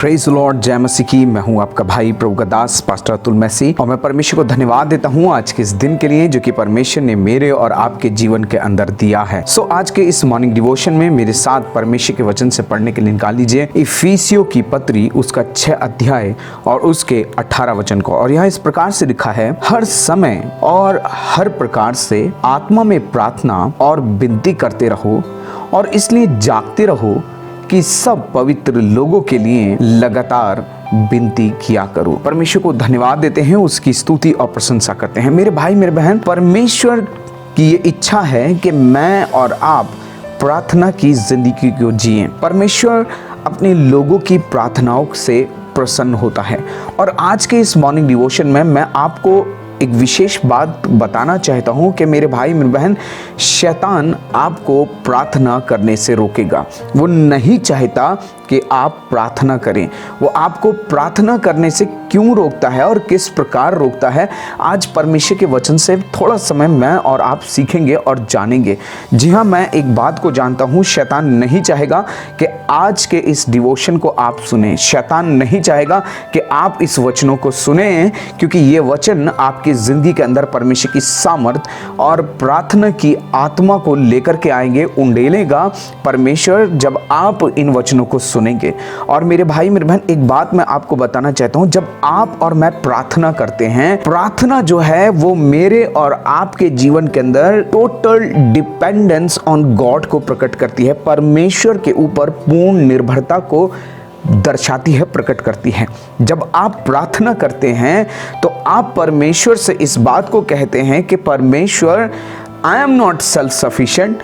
Praise Lord, जय मसीह की। मैं हूं आपका भाई प्रभु का दास पास्टर अतुल मैसी, और मैं परमेश्वर को धन्यवाद देता हूं आज के इस दिन के लिए जो कि परमेश्वर ने मेरे और आपके जीवन के अंदर दिया है। आज के इस मॉर्निंग डिवोशन में मेरे साथ परमेश्वर के वचन से पढ़ने के लिए निकाल लीजिए इफिसियों की पत्री, उसका 6 अध्याय और उसके 18 वचन को। और यहाँ इस प्रकार से लिखा है, हर समय और हर प्रकार से आत्मा में प्रार्थना और विनती करते रहो, और इसलिए जागते रहो कि सब पवित्र लोगों के लिए लगातार विनती किया करो। परमेश्वर को धन्यवाद देते हैं, उसकी स्तुति और प्रशंसा करते हैं। मेरे भाई मेरे बहन, परमेश्वर की ये इच्छा है कि मैं और आप प्रार्थना की जिंदगी को जिएं। परमेश्वर अपने लोगों की प्रार्थनाओं से प्रसन्न होता है। और आज के इस मॉर्निंग डिवोशन में मैं आपको एक विशेष बात बताना चाहता हूं कि मेरे भाई मेरे बहन, शैतान आपको प्रार्थना करने से रोकेगा। वो नहीं चाहता कि आप प्रार्थना करें। वो आपको प्रार्थना करने से क्यों रोकता है और किस प्रकार रोकता है, आज परमेश्वर के वचन से थोड़ा समय मैं और आप सीखेंगे और जानेंगे। जी हाँ, मैं एक बात को जानता हूँ, शैतान नहीं चाहेगा कि आज के इस डिवोशन को आप सुने। शैतान नहीं चाहेगा कि आप इस वचनों को सुने, क्योंकि ये वचन आपकी जिंदगी के अंदर परमेश्वर की सामर्थ और प्रार्थना की आत्मा को लेकर के आएंगे, उंडेलेगा परमेश्वर जब आप इन वचनों को सुनेंगे। और मेरे भाई मेरे बहन, एक बात मैं आपको बताना चाहता हूं, जब आप और मैं प्रार्थना करते हैं, प्रार्थना जो है वो मेरे और आपके जीवन के अंदर टोटल डिपेंडेंस ऑन गॉड को प्रकट करती है। परमेश्वर के ऊपर पूर्ण निर्भरता को दर्शाती है, प्रकट करती है। जब आप प्रार्थना करते हैं तो आप परमेश्वर से इस बात को कहते हैं कि परमेश्वर, I am not self sufficient,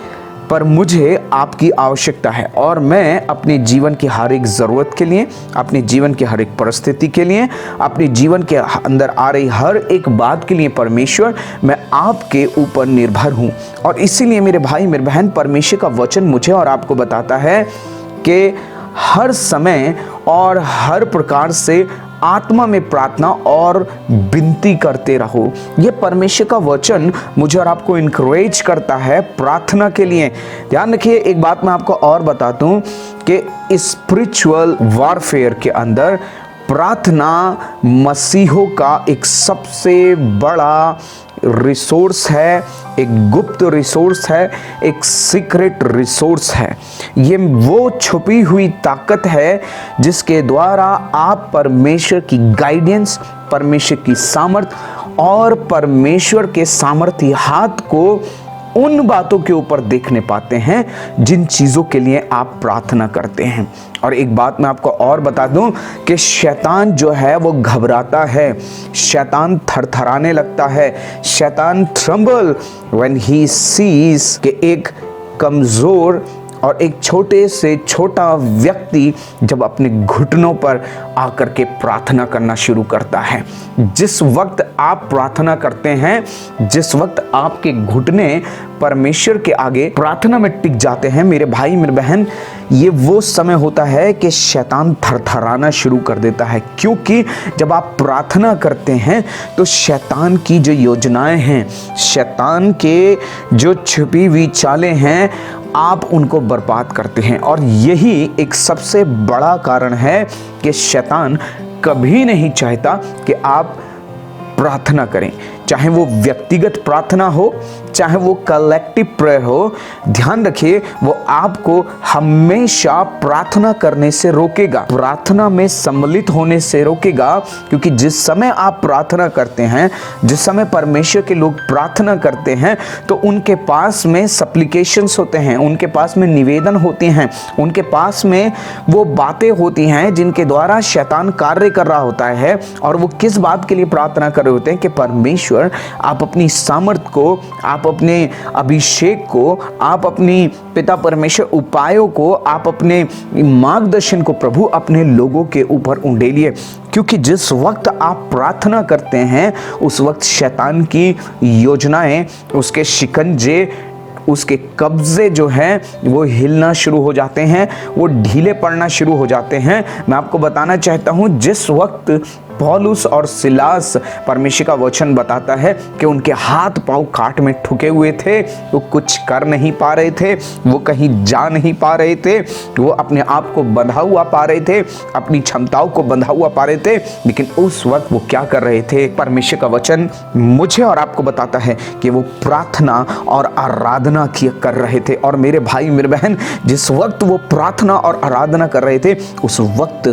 पर मुझे आपकी आवश्यकता है, और मैं अपने जीवन की हर एक ज़रूरत के लिए, अपने जीवन की हर एक परिस्थिति के लिए, अपने जीवन के अंदर आ रही हर एक बात के लिए परमेश्वर, मैं आपके ऊपर निर्भर हूँ। और इसीलिए मेरे भाई मेरे बहन, परमेश्वर का वचन मुझे और आपको बताता है कि हर समय और हर प्रकार से आत्मा में प्रार्थना और विनती करते रहो। ये परमेश्वर का वचन मुझे और आपको इनकरेज करता है प्रार्थना के लिए। ध्यान रखिए, एक बात मैं आपको और बता दूं कि स्पिरिचुअल वॉरफेयर के अंदर प्रार्थना मसीहों का एक सबसे बड़ा रिसोर्स है, एक गुप्त रिसोर्स है, एक सीक्रेट रिसोर्स है। ये वो छुपी हुई ताकत है जिसके द्वारा आप परमेश्वर की गाइडेंस, परमेश्वर की सामर्थ और परमेश्वर के सामर्थी हाथ को उन बातों के ऊपर देखने पाते हैं जिन चीज़ों के लिए आप प्रार्थना करते हैं। और एक बात मैं आपको और बता दूं कि शैतान जो है वो घबराता है, शैतान थरथराने लगता है, शैतान ट्रम्बल व्हेन ही सीज कि एक कमज़ोर और एक छोटे से छोटा व्यक्ति जब अपने घुटनों पर आकर के प्रार्थना करना शुरू करता है। जिस वक्त आप प्रार्थना करते हैं, जिस वक्त आपके घुटने परमेश्वर के आगे प्रार्थना में टिक जाते हैं, मेरे भाई मेरे बहन, ये वो समय होता है कि शैतान थरथराना शुरू कर देता है। क्योंकि जब आप प्रार्थना करते हैं तो शैतान की जो योजनाएं हैं, शैतान के जो छुपी हुई चालें हैं, आप उनको बर्बाद करते हैं। और यही एक सबसे बड़ा कारण है कि शैतान कभी नहीं चाहता कि आप प्रार्थना करें, चाहे वो व्यक्तिगत प्रार्थना हो, चाहे वो कलेक्टिव प्रेयर हो। ध्यान रखिए, वो आपको हमेशा प्रार्थना करने से रोकेगा, प्रार्थना में सम्मिलित होने से रोकेगा। क्योंकि जिस समय आप प्रार्थना करते हैं, जिस समय परमेश्वर के लोग प्रार्थना करते हैं, तो उनके पास में सप्लिकेशंस होते हैं, उनके पास में निवेदन होते हैं, उनके पास में वो बातें होती हैं जिनके द्वारा शैतान कार्य कर रहा होता है। और वो किस बात के लिए प्रार्थना कर रहे होते हैं कि परमेश्वर, आप अपनी सामर्थ को, आप अपने अभिषेक को, आप अपनी पिता परमेश्वर उपायों को, आप अपने मार्गदर्शन को प्रभु अपने लोगों के ऊपर उंडेलिए। क्योंकि जिस वक्त आप प्रार्थना करते हैं, उस वक्त शैतान की योजनाएं, उसके शिकंजे, उसके कब्जे जो हैं वो हिलना शुरू हो जाते हैं, वो ढीले पड़ना शुरू हो जाते हैं। मैं आपको बताना चाहता हूँ, जिस वक्त पौलुस और सिलास, परमेश्वर का वचन बताता है कि उनके हाथ पांव काट में ठुके हुए थे, वो कुछ कर नहीं पा रहे थे, वो कहीं जा नहीं पा रहे थे, वो अपने आप को बंधा हुआ पा रहे थे, अपनी क्षमताओं को बंधा हुआ पा रहे थे। लेकिन उस वक्त वो क्या कर रहे थे? परमेश्वर का वचन मुझे और आपको बताता है कि वो प्रार्थना और आराधना कर रहे थे। और मेरे भाई मेरे बहन, जिस वक्त वो प्रार्थना और आराधना कर रहे थे, उस वक्त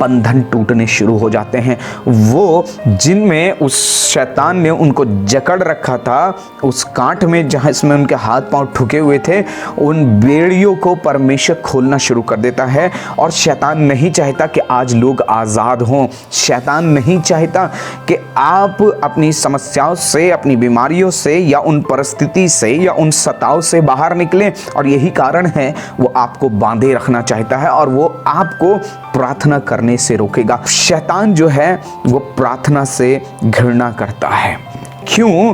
बंधन टूटने शुरू हो जाते हैं। वो जिनमें उस शैतान ने उनको जकड़ रखा था, उस कांट में जहां इसमें उनके हाथ पांव ठुके हुए थे, उन बेड़ियों को परमेश्वर खोलना शुरू कर देता है। और शैतान नहीं चाहता कि आज लोग आज़ाद हों। शैतान नहीं चाहता कि आप अपनी समस्याओं से, अपनी बीमारियों से, या उन परिस्थिति से, या उन सताव से बाहर निकलें। और यही कारण है वो आपको बांधे रखना चाहता है और वो आपको प्रार्थना करने से रोकेगा। शैतान जो है वो प्रार्थना से घृणा करता है। क्यों?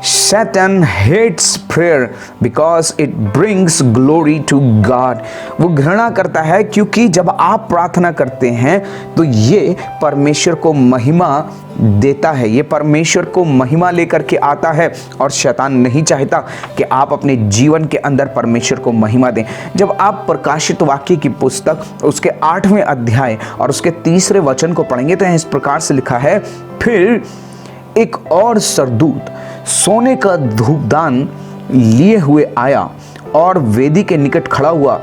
Satan hates prayer because it brings glory to God. वो घृणा करता है क्योंकि जब आप प्रार्थना करते हैं तो ये परमेश्वर को महिमा देता है, ये परमेश्वर को महिमा लेकर के आता है। और शैतान नहीं चाहता कि आप अपने जीवन के अंदर परमेश्वर को महिमा दें। जब आप प्रकाशित वाक्य की पुस्तक उसके 8वें अध्याय और उसके 3 वचन को पढ़ेंगे तो इस प्रकार से लिखा है, फिर एक और सरदूत सोने का धूपदान लिए हुए आया और वेदी के निकट खड़ा हुआ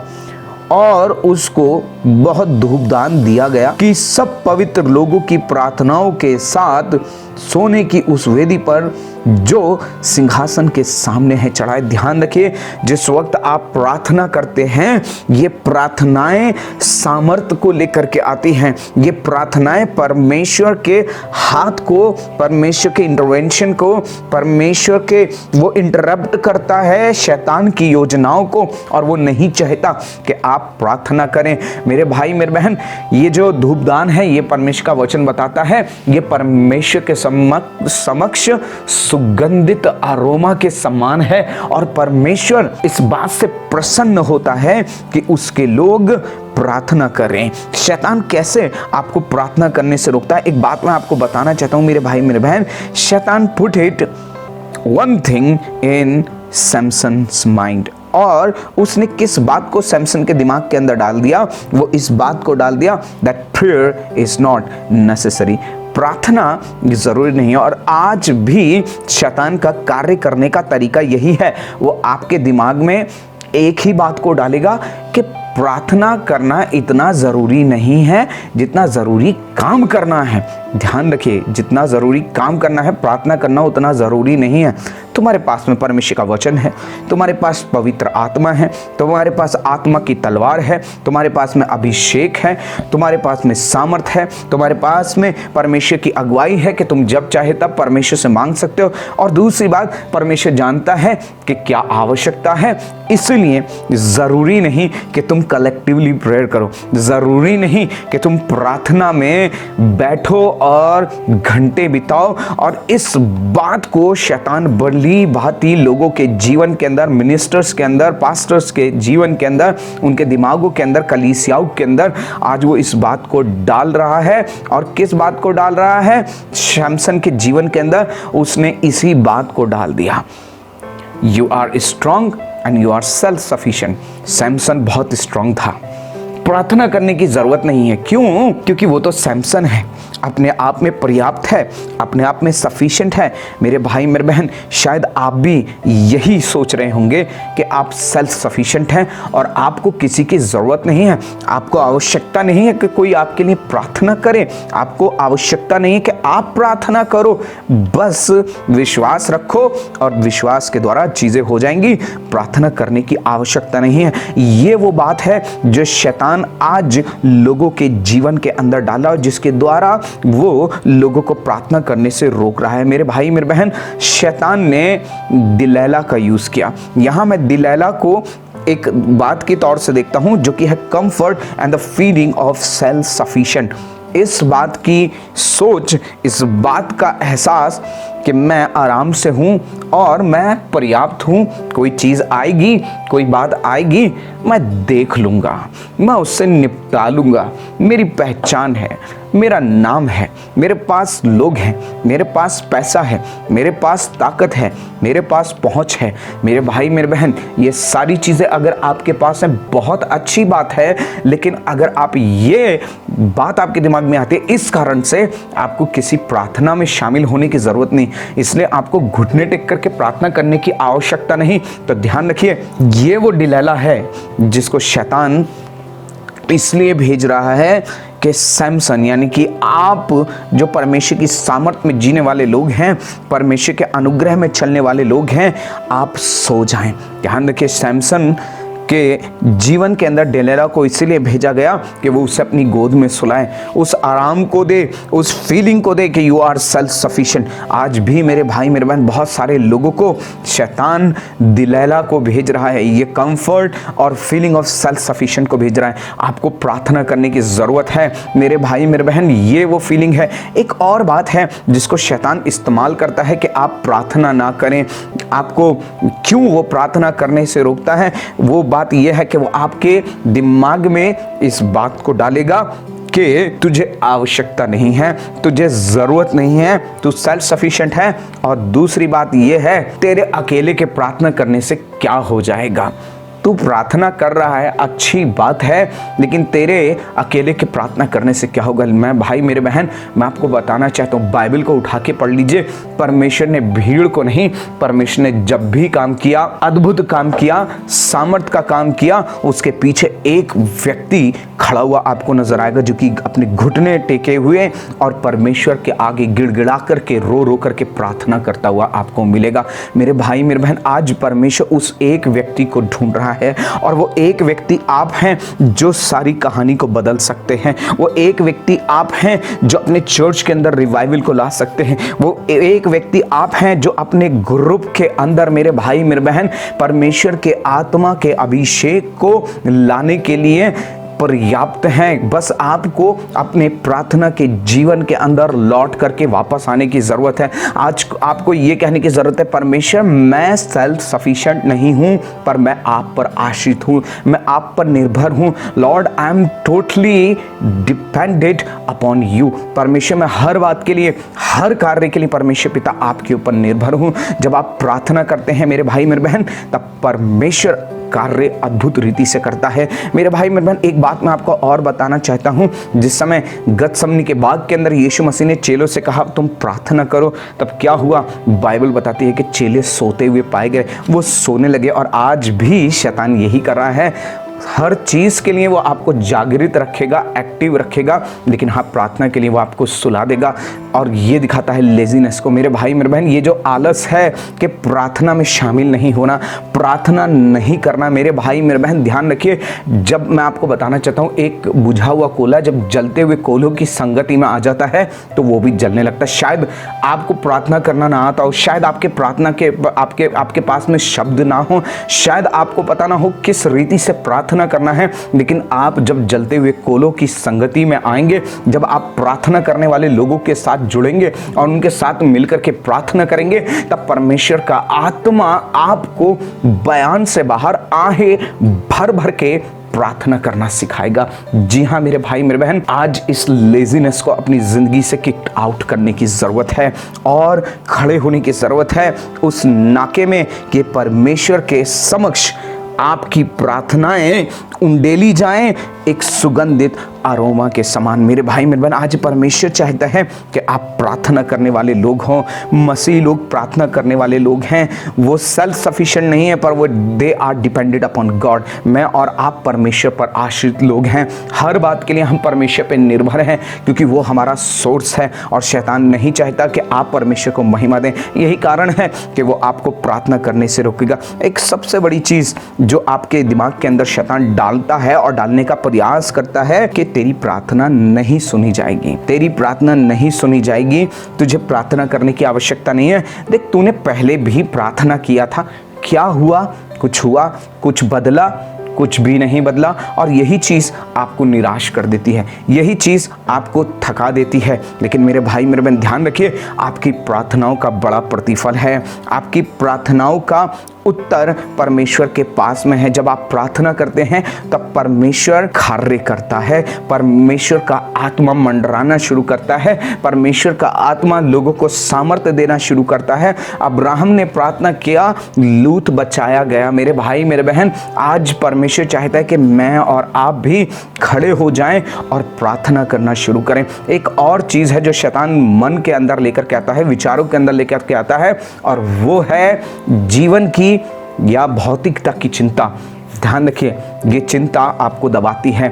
और उसको बहुत धूपदान दिया गया कि सब पवित्र लोगों की प्रार्थनाओं के साथ सोने की उस वेदी पर जो सिंहासन के सामने है चढ़ाए। ध्यान रखिए, जिस वक्त आप प्रार्थना करते हैं, ये प्रार्थनाएं सामर्थ्य को लेकर के आती हैं। ये प्रार्थनाएं परमेश्वर के हाथ को, परमेश्वर के इंटरवेंशन को, परमेश्वर के वो इंटरप्ट करता है शैतान की योजनाओं को, और वो नहीं चाहता कि आप प्रार्थना करें। मेरे भाई मेरे बहन, ये जो धूपदान है, ये परमेश्वर का वचन बताता है, ये परमेश्वर के समक्ष सुगंधित अरोमा के समान है। और परमेश्वर इस बात से प्रसन्न होता है कि उसके लोग प्रार्थना करें। शैतान कैसे आपको प्रार्थना करने से रोकता है? एक बात मैं आपको बताना चाहता हूं मेरे भाई मेरे बहन। शैतान put it one thing in Samson's mind, और उसने किस बात को सैमसन के दिमाग के अंदर डाल दिया? वो इस बात को डाल दिया that prayer is not necessary. प्रार्थना जरूरी नहीं है। और आज भी शैतान का कार्य करने का तरीका यही है, वो आपके दिमाग में एक ही बात को डालेगा कि प्रार्थना करना इतना ज़रूरी नहीं है जितना ज़रूरी काम करना है। ध्यान रखिए, जितना ज़रूरी काम करना है, प्रार्थना करना उतना ज़रूरी नहीं है। तुम्हारे पास में परमेश्वर का वचन है, तुम्हारे पास पवित्र आत्मा है, तुम्हारे पास आत्मा की तलवार है, तुम्हारे पास में अभिषेक है, तुम्हारे पास में सामर्थ है, तुम्हारे पास में परमेश्वर की अगुवाई है कि तुम जब चाहे तब परमेश्वर से मांग सकते हो। और दूसरी बात, परमेश्वर जानता है कि क्या आवश्यकता है, इसलिए ज़रूरी नहीं कि तुम कलेक्टिवली प्रेयर करो, ज़रूरी नहीं कि तुम प्रार्थना में बैठो और घंटे बिताओ। और इस बात को शैतान भली भांति लोगों के जीवन के अंदर, मिनिस्टर्स के अंदर, पास्टर्स के जीवन के अंदर, उनके दिमागों के अंदर, कलीसियाओं के अंदर आज वो इस बात को डाल रहा है। और किस बात को डाल रहा है? सैमसन के जीवन के अंदर उसने इसी बात को डाल दिया, you are strong and you are self sufficient. Samson बहुत स्ट्रांग था, प्रार्थना करने की जरूरत नहीं है। क्यों? क्योंकि वो तो सैमसन है, अपने आप में पर्याप्त है, अपने आप में सफिशिएंट है। मेरे भाई मेरे बहन, शायद आप भी यही सोच रहे होंगे कि आप सेल्फ सफिशिएंट हैं और आपको किसी की ज़रूरत नहीं है, आपको आवश्यकता नहीं है कि कोई आपके लिए प्रार्थना करे, आपको आवश्यकता नहीं है कि आप प्रार्थना करो। बस विश्वास रखो और विश्वास के द्वारा चीज़ें हो जाएंगी। प्रार्थना करने की आवश्यकता नहीं है। ये वो बात है जो शैतान आज लोगों के जीवन के अंदर डाला और जिसके द्वारा वो लोगों को प्रार्थना करने से रोक रहा है। मेरे भाई मेरे बहन, शैतान ने दिलैला का यूज किया। यहां मैं दिलैला को एक बात के तौर से देखता हूं जो कि है comfort and the feeling of self sufficient. इस बात की सोच, इस बात का एहसास कि मैं आराम से हूँ और मैं पर्याप्त हूँ, कोई चीज़ आएगी, कोई बात आएगी, मैं देख लूँगा, मैं उससे निपटा लूँगा, मेरी पहचान है, मेरा नाम है, मेरे पास लोग हैं, मेरे पास पैसा है, मेरे पास ताकत है, मेरे पास पहुंच है। मेरे भाई मेरे बहन, ये सारी चीज़ें अगर आपके पास हैं बहुत अच्छी बात है, लेकिन अगर आप ये बात आपके दिमाग में आती है, इस कारण से आपको किसी प्रार्थना में शामिल होने की ज़रूरत नहीं, इसलिए आपको घुटने टेक करके प्रार्थना करने की आवश्यकता नहीं। तो ध्यान रखिए, ये वो डिलेला है जिसको शैतान इसलिए भेज रहा है कि सैमसन, यानी कि आप जो परमेश्वर की सामर्थ्य में जीने वाले लोग हैं, परमेश्वर के अनुग्रह में चलने वाले लोग हैं, आप सो जाएं। ध्यान रखिए, सैमसन के जीवन के अंदर डेलेरा को इसीलिए भेजा गया कि वो उसे अपनी गोद में सुलाए, उस आराम को दे, उस फीलिंग को दे कि यू आर सेल्फ सफिशिएंट। आज भी मेरे भाई मेरे बहन, बहुत सारे लोगों को शैतान दिलेला को भेज रहा है, ये कंफर्ट और फीलिंग ऑफ सेल्फ सफिशिएंट को भेज रहा है। आपको प्रार्थना करने की ज़रूरत है मेरे भाई मेरे बहन, ये वो फीलिंग है। एक और बात है जिसको शैतान इस्तेमाल करता है कि आप प्रार्थना ना करें। आपको क्यों वो प्रार्थना करने से रोकता है? वो बात यह है कि वो आपके दिमाग में इस बात को डालेगा कि तुझे आवश्यकता नहीं है, तुझे जरूरत नहीं है, तू सेल्फ सफिशिएंट है। और दूसरी बात यह है, तेरे अकेले के प्रार्थना करने से क्या हो जाएगा। तू प्रार्थना कर रहा है, अच्छी बात है, लेकिन तेरे अकेले के प्रार्थना करने से क्या होगा। मैं भाई मेरे बहन, मैं आपको बताना चाहता हूँ, बाइबल को उठा के पढ़ लीजिए। परमेश्वर ने भीड़ को नहीं, परमेश्वर ने जब भी काम किया, अद्भुत काम किया, सामर्थ का काम किया, उसके पीछे एक व्यक्ति खड़ा हुआ आपको नजर आएगा, जो कि अपने घुटने टेके हुए और परमेश्वर के आगे गिड़गिड़ा करके रो करके प्रार्थना करता हुआ आपको मिलेगा। मेरे भाई मेरे बहन, आज परमेश्वर उस एक व्यक्ति को ढूंढ रहा है, और वो एक व्यक्ति आप हैं जो सारी कहानी को बदल सकते हैं। वो एक व्यक्ति आप हैं जो अपने चर्च के अंदर रिवाइवल को ला सकते हैं। वो एक व्यक्ति आप हैं जो अपने ग्रुप के अंदर, मेरे भाई मेरे बहन, परमेश्वर के आत्मा के अभिषेक को लाने के लिए पर्याप्त हैं। बस आपको अपने प्रार्थना के जीवन के अंदर लौट करके वापस आने की ज़रूरत है। आज आपको ये कहने की ज़रूरत है, परमेश्वर मैं सेल्फ सफिशिएंट नहीं हूँ, पर मैं आप पर आश्रित हूँ, मैं आप पर निर्भर हूँ। Lord, I am totally dependent upon you. परमेश्वर, मैं हर बात के लिए, हर कार्य के लिए परमेश्वर पिता आपके ऊपर निर्भर हूँ। जब आप प्रार्थना करते हैं मेरे भाई मेरे बहन, तब परमेश्वर कार्य अद्भुत रीति से करता है। मेरे भाई मेरे बहन, एक बात मैं आपको और बताना चाहता हूँ। जिस समय गतसमनी के बाग के अंदर यीशु मसीह ने चेलों से कहा तुम प्रार्थना करो, तब क्या हुआ? बाइबल बताती है कि चेले सोते हुए पाए गए, वो सोने लगे। और आज भी शैतान यही कर रहा है। हर चीज़ के लिए वो आपको जागृत रखेगा, एक्टिव रखेगा, लेकिन हाँ, प्रार्थना के लिए वो आपको सुला देगा। और ये दिखाता है लेजीनेस को। मेरे भाई मेरे बहन, ये जो आलस है कि प्रार्थना में शामिल नहीं होना, प्रार्थना नहीं करना, मेरे भाई मेरे बहन ध्यान रखिए। जब मैं आपको बताना चाहता हूँ, एक बुझा हुआ कोला जब जलते हुए कोलों की संगति में आ जाता है तो वो भी जलने लगता है। शायद आपको प्रार्थना करना ना आता हो, शायद आपके प्रार्थना के आपके पास में शब्द ना हो, शायद आपको पता ना हो किस रीति से प्रार्थना करना है, लेकिन आप जब जलते हुए कोलों की संगति में आएंगे, जब आप प्रार्थना करने वाले लोगों के साथ जुड़ेंगे और उनके साथ मिलकर के प्रार्थना करेंगे, तब परमेश्वर का आत्मा आपको बयान से बाहर आहे भर भर के प्रार्थना करना सिखाएगा। जी हाँ मेरे भाई मेरे बहन, आज इस लेजीनेस को अपनी जिंदगी से किक आउट करने की जरूरत है और खड़े होने की जरूरत है उस नाके में कि परमेश्वर के समक्ष आपकी प्रार्थनाएं उंडेली जाएं एक सुगंधित अरोमा के समान। मेरे भाई मेरे बहन, आज परमेश्वर चाहता है कि आप प्रार्थना करने वाले लोग हों। मसीह लोग प्रार्थना करने वाले लोग हैं। वो सेल्फ सफिशिएंट नहीं है, पर वो they are dependent upon God. मैं और आप परमेश्वर पर आश्रित लोग हैं। हर बात के लिए हम परमेश्वर पर निर्भर हैं, क्योंकि वो हमारा सोर्स है। और शैतान नहीं चाहता कि आप परमेश्वर को महिमा दें। यही कारण है कि वो आपको प्रार्थना करने से रोकेगा। एक सबसे बड़ी चीज़ जो आपके दिमाग के अंदर शैतान डालता है और डालने का प्रयास करता है कि तेरी प्रार्थना नहीं सुनी जाएगी, तेरी प्रार्थना नहीं सुनी जाएगी, तुझे प्रार्थना करने की आवश्यकता नहीं है। देख, तूने पहले भी प्रार्थना किया था, क्या हुआ? कुछ बदला? कुछ भी नहीं बदला। और यही चीज़ आपको निराश कर देती है, यही चीज़ आपको थका देती है। लेकिन मेरे भाई मेरे बहन ध्यान रखिए, आपकी प्रार्थनाओं का बड़ा प्रतिफल है, आपकी प्रार्थनाओं का उत्तर परमेश्वर के पास में है। जब आप प्रार्थना करते हैं तब परमेश्वर कार्य करता है, परमेश्वर का आत्मा मंडराना शुरू करता है, परमेश्वर का आत्मा लोगों को सामर्थ्य देना शुरू करता है। अब्राहम ने प्रार्थना किया, लूत बचाया गया। मेरे भाई मेरे बहन, आज परमेश्वर चाहता है कि मैं और आप भी खड़े हो जाएं और प्रार्थना करना शुरू करें। एक और चीज है जो शैतान मन के अंदर लेकर के आता है, विचारों के अंदर लेकर के आता है, और वो है जीवन की या भौतिकता की चिंता। ध्यान रखिए, ये चिंता आपको दबाती है।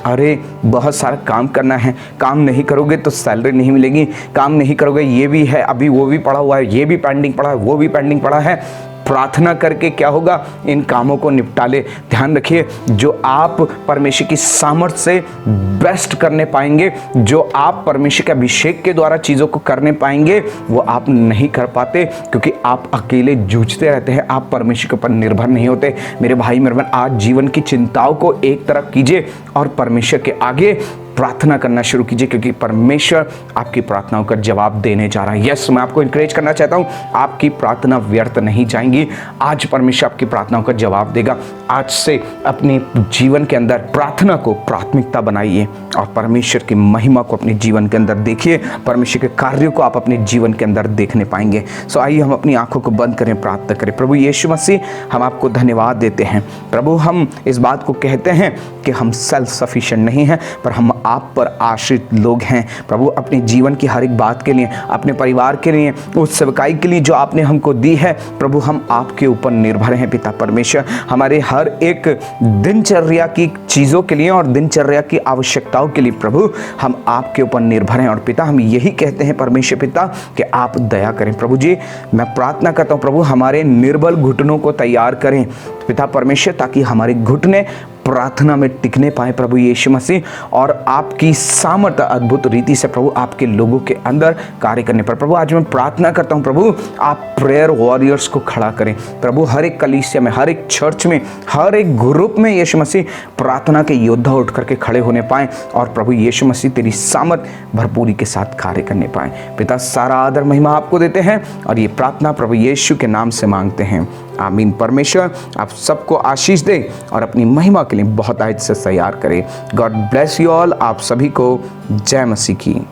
अरे बहुत सारा काम करना है, काम नहीं करोगे तो सैलरी नहीं मिलेगी, काम नहीं करोगे ये भी है, अभी वो भी पड़ा हुआ है, ये भी पेंडिंग पड़ा है, वो भी पेंडिंग पड़ा है। प्रार्थना करके क्या होगा, इन कामों को निपटा ले। ध्यान रखिए, जो आप परमेश्वर की सामर्थ्य से बेस्ट करने पाएंगे, जो आप परमेश्वर के अभिषेक के द्वारा चीज़ों को करने पाएंगे, वो आप नहीं कर पाते, क्योंकि आप अकेले जूझते रहते हैं, आप परमेश्वर के ऊपर निर्भर नहीं होते। मेरे भाई मेरे बहन, आज जीवन की चिंताओं को एक तरफ कीजिए और परमेश्वर के आगे प्रार्थना करना शुरू कीजिए, क्योंकि परमेश्वर आपकी प्रार्थनाओं का जवाब देने जा रहा है। यस, मैं आपको इंकरेज करना चाहता हूं, आपकी प्रार्थना व्यर्थ नहीं जाएंगी। आज परमेश्वर आपकी प्रार्थनाओं का जवाब देगा। आज से अपने जीवन के अंदर प्रार्थना को प्राथमिकता बनाइए और परमेश्वर की महिमा को अपने जीवन के अंदर देखिए, परमेश्वर के कार्यों को आप अपने जीवन के अंदर देखने पाएंगे। सो आइए हम अपनी आंखों को बंद करें, प्रार्थना करें। प्रभु यीशु मसीह, हम आपको धन्यवाद देते हैं। प्रभु, हम इस बात को कहते हैं कि हम सेल्फ सफिशिएंट नहीं हैं, पर हम आप पर आश्रित लोग हैं। प्रभु, अपने जीवन की हर एक बात के लिए, अपने परिवार के लिए, उस सेवकाई के लिए जो आपने हमको दी है, प्रभु हम आपके ऊपर निर्भर हैं। पिता परमेश्वर, हमारे हर एक दिनचर्या की चीज़ों के लिए और दिनचर्या की आवश्यकताओं के लिए प्रभु हम आपके ऊपर निर्भर हैं। और पिता, हम यही कहते हैं परमेश्वर पिता कि आप दया करें। प्रभु जी, मैं प्रार्थना करता हूँ प्रभु, हमारे निर्बल घुटनों को तैयार करें पिता परमेश्वर, ताकि हमारे घुटने प्रार्थना में टिकने पाए प्रभु यीशु मसीह, और आपकी सामर्थ्य अद्भुत रीति से प्रभु आपके लोगों के अंदर कार्य करने पर। प्रभु, आज मैं प्रार्थना करता हूं प्रभु, आप प्रेयर वॉरियर्स को खड़ा करें प्रभु, हर एक कलीसिया में, हर एक चर्च में, हर एक ग्रुप में यीशु मसीह प्रार्थना के योद्धा उठ करके खड़े होने पाए, और प्रभु यीशु मसीह तेरी सामर्थ्य भरपूरी के साथ कार्य करने पाए। पिता, सारा आदर महिमा आपको देते हैं और ये प्रार्थना प्रभु यीशु के नाम से मांगते हैं, आमीन। परमेश्वर आप सबको आशीष दे और अपनी महिमा के लिए बहुत आयत से तैयार करें। God bless you all. आप सभी को जय मसीह की।